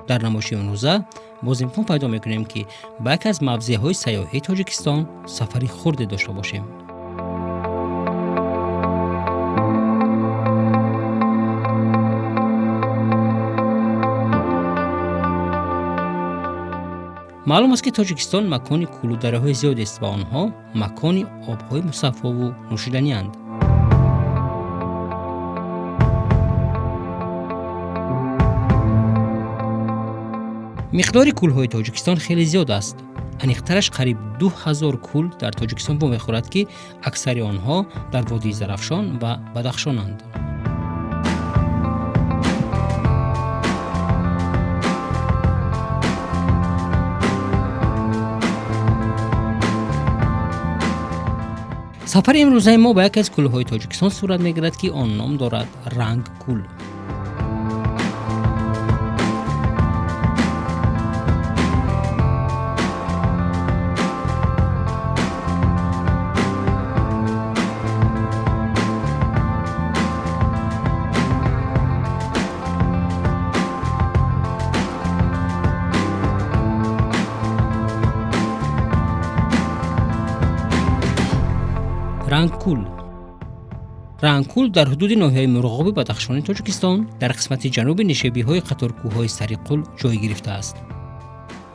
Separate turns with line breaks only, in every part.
در نمایش امروزه باز امکان پیدا میکنیم که به یکی از موضعهای سیاحی تاجیکستان سفری خرد داشته باشیم. معلوم است که تاجیکستان مکان کلودره‌های زیادی است و آنها مکان آب‌های مصفا و نوشیدنی اند. مقدار کول‌های تاجیکستان خیلی زیاد است. انیق‌ترش قریب 2000 کول در تاجیکستان با می‌خورد که اکثر آنها در وادی زرافشان و بدخشان اند. سفر امروزه ما به یکی از کول‌های تاجیکستان صورت می‌گیرد که آن نام دارد رنگ کول. رنگکول در حدود ناحیه مرغاب بدخشان تاجیکستان در قسمت جنوب نشابی‌های قطار کوه‌های سریقل جای گرفته است.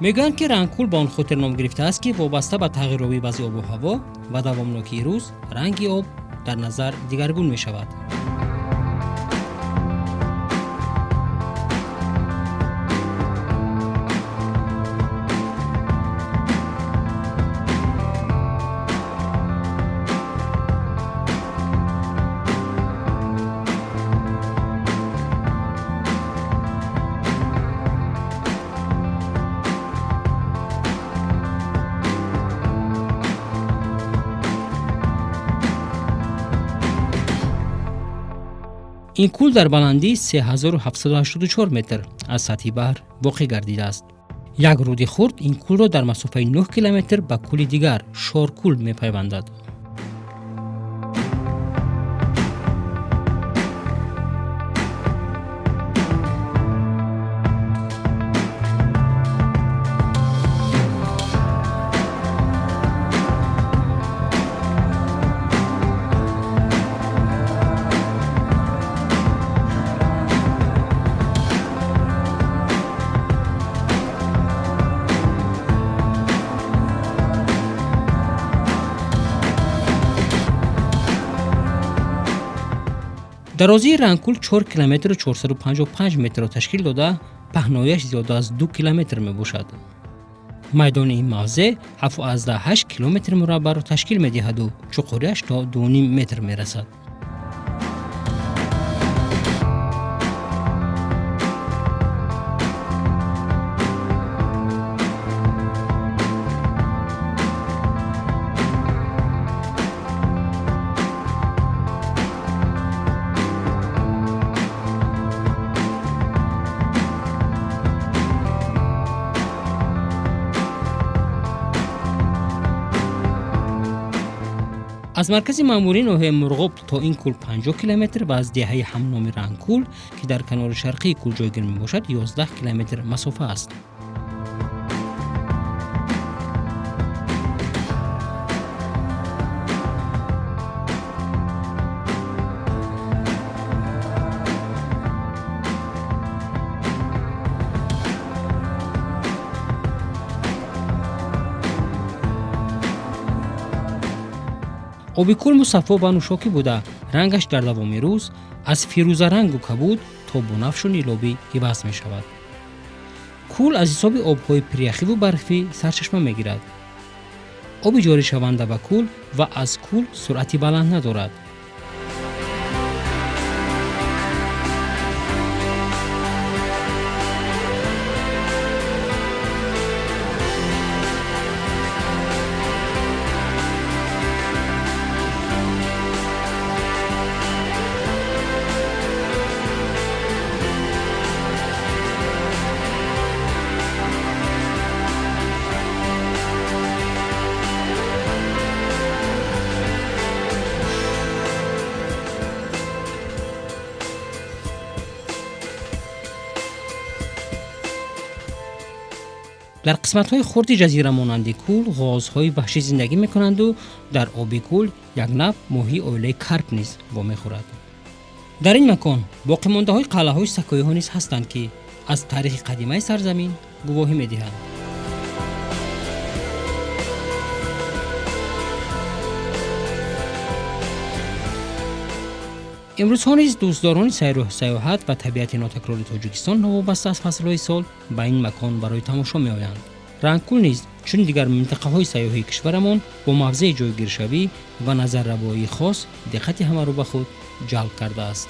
میگویند که رنگکول به آن خاطر نام گرفته است که وابسته به تغییرات وضع آب و هوا و دوامناکی روز رنگ آب در نظر دیگرگون می شود. این کول در بلندی 3784 متر از سطح بحر واقع گردیده است. یک رود خرد این کول را در مسافت 9 کیلومتر به کول دیگر شارکول می‌پیوندد. درازی رنگکول 4 کیلومتر و 455 متر را تشکیل داده، پهنایش زیاده از 2 کیلومتر می باشد. میدان این موضع 7.8 کیلومتر مربع را تشکیل می دهد و چقاریش تا 2.5 متر می رسد. از مرکز ماموری ناحیه مرغاب تا این کول 50 کیلومتر و از دهه همنام رنگکول که در کنار شرقی کول جایگیر می باشد 11 کیلومتر مسافه است. آب کول مصفا و نوشاکی بوده، رنگش در دوام روز از فیروزه رنگ و کبود تا بنفش و نیلابی عوض می شود. کول از حساب آبهای پریخی و برفی سرچشمه می گیرد. آب جاری شونده به کول و از کول سرعتی بلند ندارد. در قسمت‌های خرد جزیره مانند کول غازهای وحشی زندگی می‌کنند و در آب کول یک نوع ماهی اویله کارپ نیز وامی‌خورد. در این مکان باقی مانده‌های قلعه‌های سکویی‌ها نیز هستند که از تاریخ قدیمی سرزمین گواهی می‌دهند. امروز ها نیز دوستداران سیر و سیاحت و طبیعت ناتکرار تاجیکستان نوابسته از فصل‌های سال به این مکان برای تماشا می‌آیند. رنگکول نیز چون دیگر منطقه‌های سیاحی کشورمان با موضع جایگیرشوی و نظرربایی خاص دقت همه را به خود جلب کرده است.